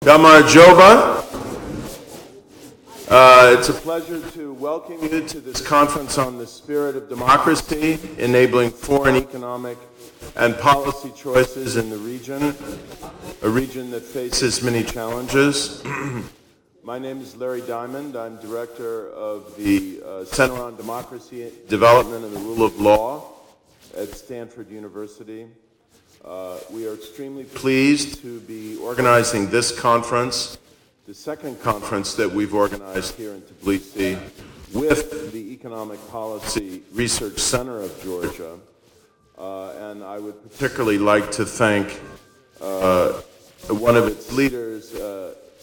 Gamar Jova. It's a pleasure to welcome you to this conference on the spirit of democracy, enabling foreign economic and policy choices in the region, a region that faces many challenges. My name is Larry Diamond. I'm director of the Center on Democracy, Development, and the Rule of Law at Stanford University. We are extremely pleased to be organizing this conference, the second conference that we've organized here in Tbilisi with the Economic Policy Research Center of Georgia. And I would particularly like to thank one of its leaders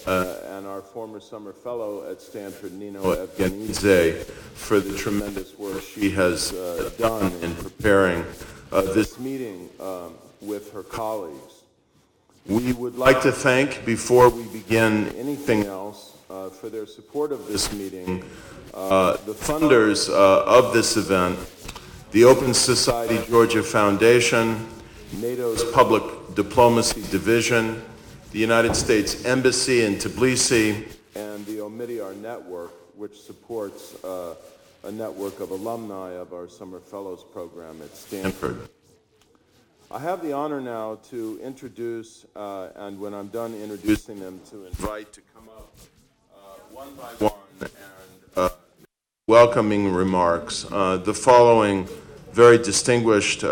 and our former summer fellow at Stanford, Nino Evgenidze, for the tremendous work she has done in preparing this meeting with her colleagues. We would like to thank, before we begin anything else, for their support of this meeting, the funders of this event, the Open Society Georgia Foundation, NATO's Public Diplomacy Division, the United States Embassy in Tbilisi, and the Omidyar Network, which supports a network of alumni of our Summer Fellows program at Stanford. I have the honor now to introduce, and when I'm done introducing them, to invite to come up one by one and welcoming remarks the following very distinguished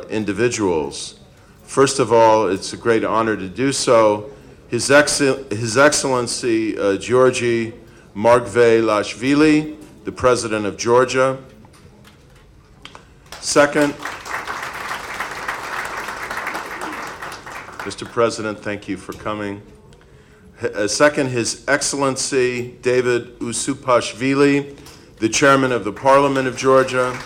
individuals. First of all, it's a great honor to do so. His Excellency Georgi Margvelashvili, the President of Georgia. Second, Mr. President, thank you for coming. Second, His Excellency David Usupashvili, the Chairman of the Parliament of Georgia.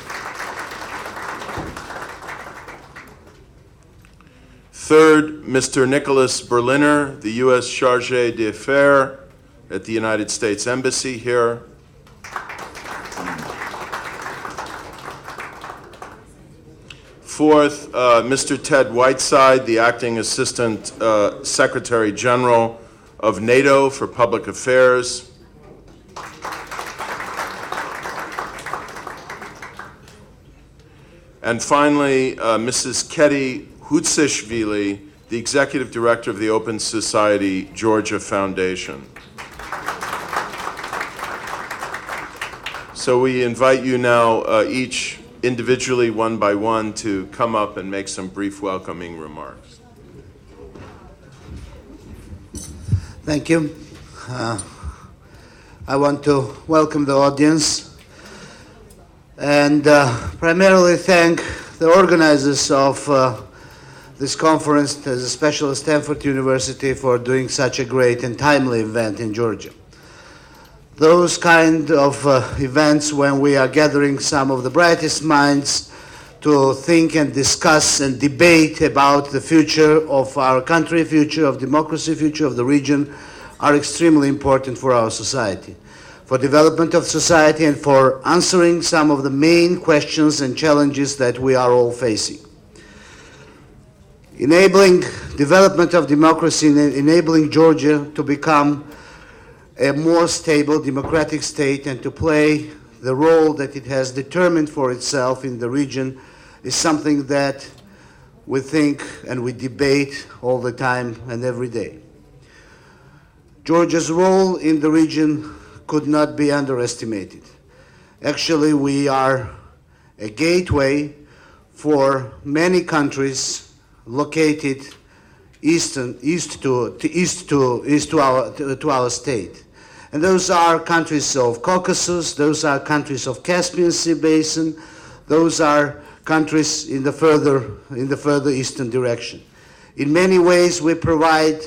Third, Mr. Nicholas Berliner, the U.S. Chargé d'Affaires at the United States Embassy here. Fourth, Mr. Ted Whiteside, the Acting Assistant Secretary General of NATO for Public Affairs. And finally, Mrs. Ketty Hutsishvili, the Executive Director of the Open Society Georgia Foundation. So we invite you now each individually, one by one, to come up and make some brief welcoming remarks. Thank you. I want to welcome the audience and primarily thank the organizers of this conference, especially Stanford University, for doing such a great and timely event in Georgia. Those kind of events when we are gathering some of the brightest minds to think and discuss and debate about the future of our country, future of democracy, future of the region, are extremely important for our society, for development of society and for answering some of the main questions and challenges that we are all facing. Enabling development of democracy, enabling Georgia to become a more stable democratic state and to play the role that it has determined for itself in the region is something that we think and we debate all the time and every day. Georgia's role in the region could not be underestimated. Actually, we are a gateway for many countries located east to our state. And those are countries of Caucasus, those are countries of Caspian Sea Basin, those are countries in the further eastern direction. In many ways, we provide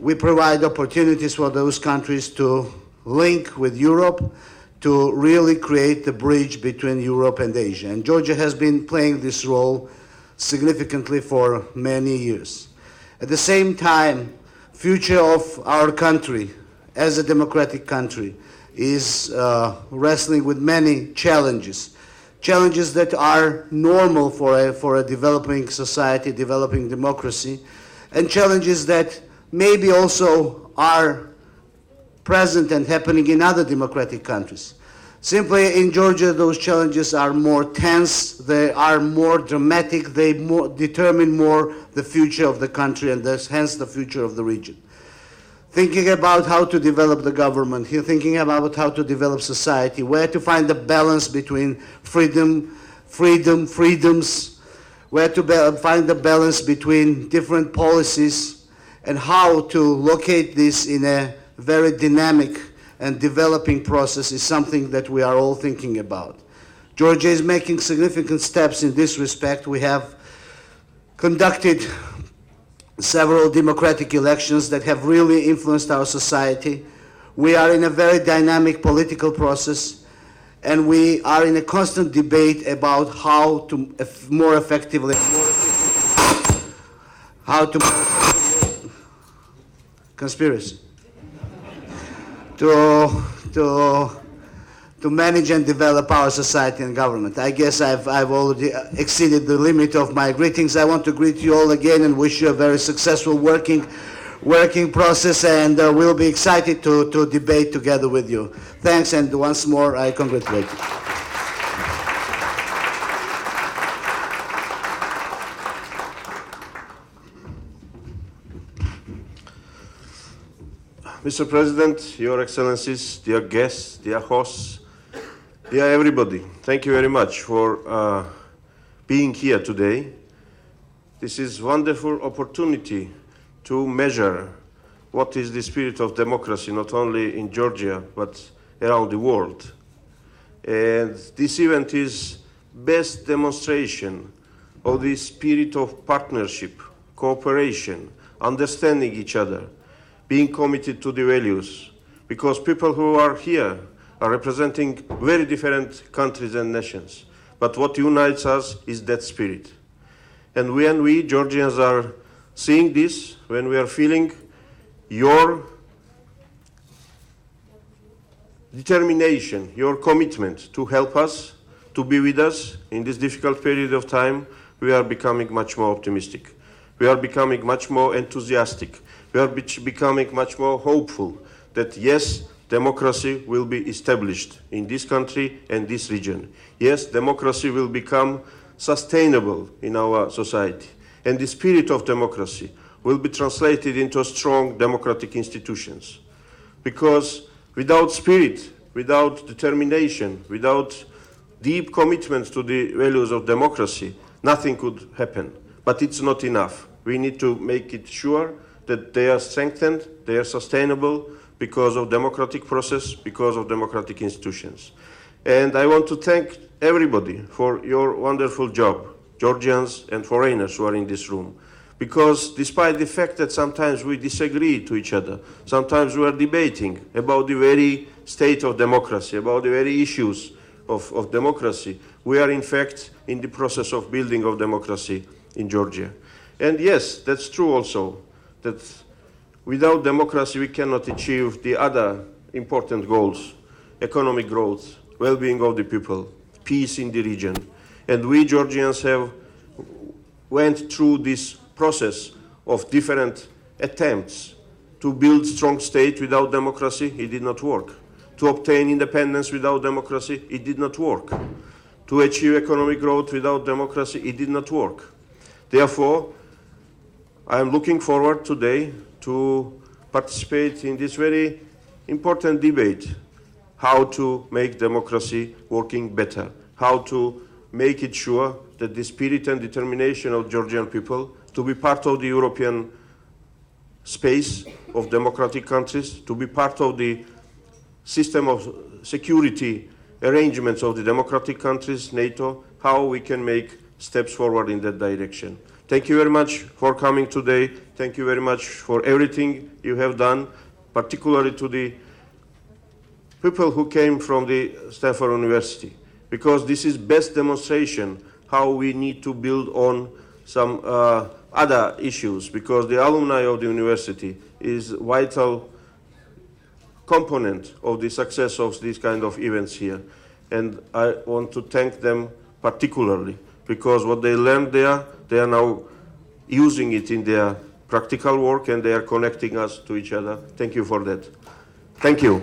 opportunities for those countries to link with Europe, to really create the bridge between Europe and Asia. And Georgia has been playing this role significantly for many years. At the same time, future of our country as a democratic country is wrestling with many challenges that are normal for a developing society, developing democracy, and challenges that maybe also are present and happening in other democratic countries. Simply in Georgia, those challenges are more tense, they are more dramatic, they determine more the future of the country and thus hence the future of the region. Thinking about how to develop the government, thinking about how to develop society, where to find the balance between freedoms, where to find the balance between different policies, and how to locate this in a very dynamic and developing process is something that we are all thinking about. Georgia is making significant steps in this respect. We have conducted several democratic elections that have really influenced our society. We are in a very dynamic political process, and we are in a constant debate about how to more effectively conspiracy to manage and develop our society and government. I guess I've already exceeded the limit of my greetings. I want to greet you all again and wish you a very successful working process, and we'll be excited to debate together with you. Thanks, and once more, I congratulate you. Mr. President, Your Excellencies, dear guests, dear hosts, dear everybody, thank you very much for being here today. This is a wonderful opportunity to measure what is the spirit of democracy, not only in Georgia, but around the world. And this event is best demonstration of the spirit of partnership, cooperation, understanding each other, being committed to the values, because people who are here are representing very different countries and nations. But what unites us is that spirit. And when we Georgians are seeing this, when we are feeling your determination, your commitment to help us, to be with us in this difficult period of time, we are becoming much more optimistic. We are becoming much more enthusiastic. We are becoming much more hopeful that yes, democracy will be established in this country and this region. Yes, democracy will become sustainable in our society. And the spirit of democracy will be translated into strong democratic institutions. Because without spirit, without determination, without deep commitment to the values of democracy, nothing could happen. But it's not enough. We need to make it sure that they are strengthened, they are sustainable because of democratic process, because of democratic institutions. And I want to thank everybody for your wonderful job, Georgians and foreigners who are in this room. Because despite the fact that sometimes we disagree to each other, sometimes we are debating about the very state of democracy, about the very issues of democracy, we are in fact in the process of building of democracy in Georgia. And yes, that's true also, that without democracy we cannot achieve the other important goals, economic growth, well-being of the people, peace in the region. And we Georgians have went through this process of different attempts to build strong state without democracy. It did not work. To obtain independence without democracy, it did not work. To achieve economic growth without democracy, it did not work. Therefore, I am looking forward today to participate in this very important debate, how to make democracy working better, how to make it sure that the spirit and determination of Georgian people to be part of the European space of democratic countries, to be part of the system of security arrangements of the democratic countries, NATO, how we can make steps forward in that direction. Thank you very much for coming today. Thank you very much for everything you have done, particularly to the people who came from the Stanford University, because this is best demonstration how we need to build on some other issues, because the alumni of the university is vital component of the success of these kind of events here. And I want to thank them particularly, because what they learned there, they are now using it in their practical work, and they are connecting us to each other. Thank you for that. Thank you.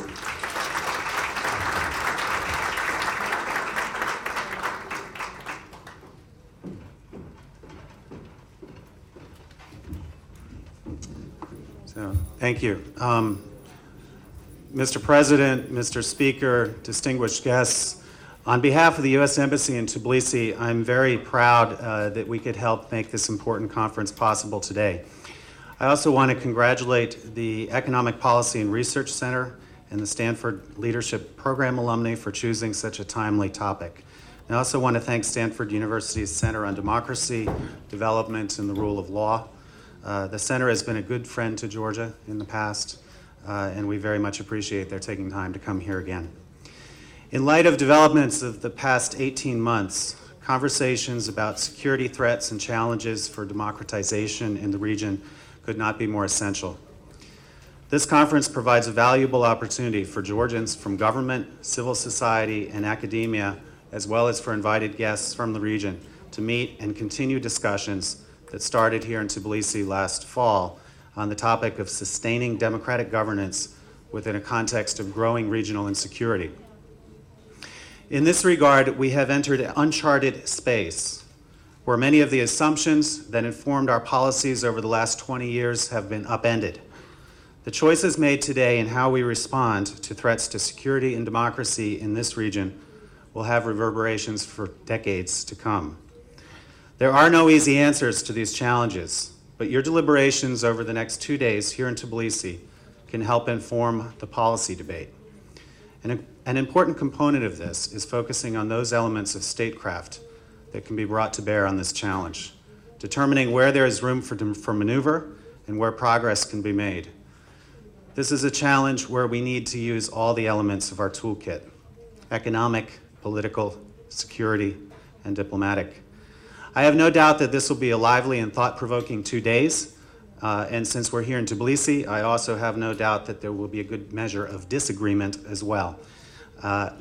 So, thank you. Mr. President, Mr. Speaker, distinguished guests, on behalf of the U.S. Embassy in Tbilisi, I'm very proud that we could help make this important conference possible today. I also want to congratulate the Economic Policy and Research Center and the Stanford Leadership Program alumni for choosing such a timely topic. I also want to thank Stanford University's Center on Democracy, Development, and the Rule of Law. The center has been a good friend to Georgia in the past, and we very much appreciate their taking time to come here again. In light of developments of the past 18 months, conversations about security threats and challenges for democratization in the region could not be more essential. This conference provides a valuable opportunity for Georgians from government, civil society, and academia, as well as for invited guests from the region, to meet and continue discussions that started here in Tbilisi last fall on the topic of sustaining democratic governance within a context of growing regional insecurity. In this regard, we have entered uncharted space, where many of the assumptions that informed our policies over the last 20 years have been upended. The choices made today in how we respond to threats to security and democracy in this region will have reverberations for decades to come. There are no easy answers to these challenges, but your deliberations over the next 2 days here in Tbilisi can help inform the policy debate. An important component of this is focusing on those elements of statecraft that can be brought to bear on this challenge, determining where there is room for maneuver and where progress can be made. This is a challenge where we need to use all the elements of our toolkit: economic, political, security, and diplomatic. I have no doubt that this will be a lively and thought-provoking 2 days, and since we're here in Tbilisi, I also have no doubt that there will be a good measure of disagreement as well.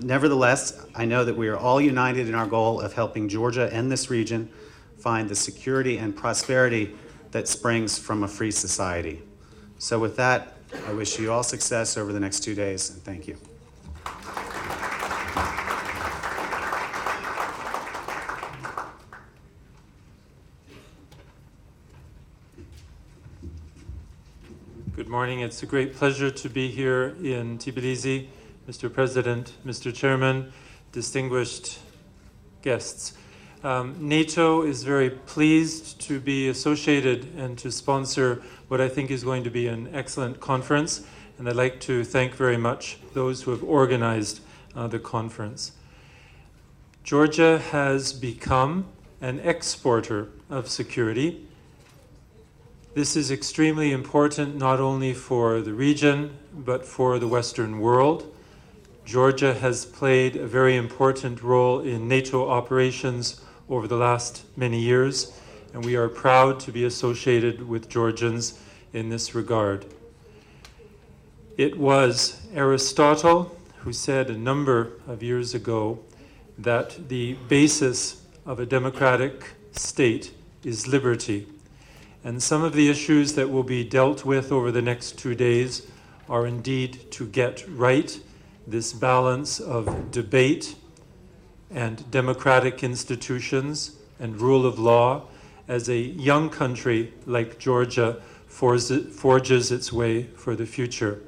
Nevertheless, I know that we are all united in our goal of helping Georgia and this region find the security and prosperity that springs from a free society. So with that, I wish you all success over the next 2 days, and thank you. Good morning. It's a great pleasure to be here in Tbilisi. Mr. President, Mr. Chairman, distinguished guests. NATO is very pleased to be associated and to sponsor what I think is going to be an excellent conference, and I'd like to thank very much those who have organized the conference. Georgia has become an exporter of security. This is extremely important not only for the region, but for the Western world. Georgia has played a very important role in NATO operations over the last many years, and we are proud to be associated with Georgians in this regard. It was Aristotle who said a number of years ago that the basis of a democratic state is liberty. And some of the issues that will be dealt with over the next 2 days are indeed to get right this balance of debate and democratic institutions and rule of law as a young country like Georgia forges its way for the future.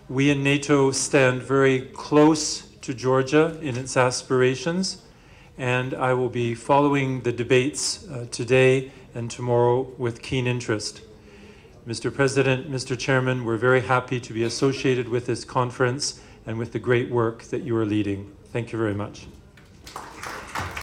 We in NATO stand very close to Georgia in its aspirations, and I will be following the debates today and tomorrow with keen interest. Mr. President, Mr. Chairman, we're very happy to be associated with this conference and with the great work that you are leading. Thank you very much.